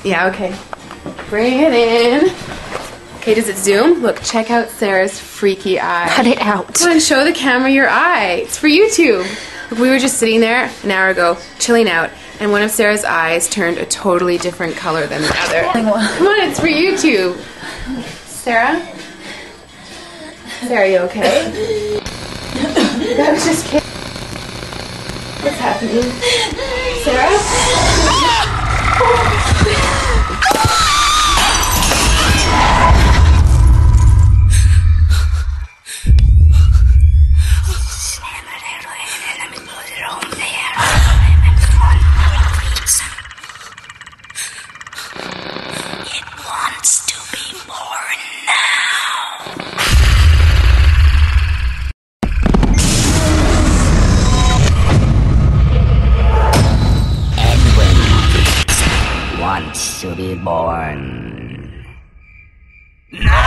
Yeah, okay. Bring it in. Okay, does it zoom? Look, check out Sarah's freaky eye. Cut it out. Come on, show the camera your eye. It's for YouTube. Look, we were just sitting there an hour ago, chilling out, and one of Sarah's eyes turned a totally different color than the other. Come on, it's for YouTube. Sarah? Sarah, are you okay? That was just kidding. What's happening? Sarah? It wants to be born now. Edwin wants to be born. No!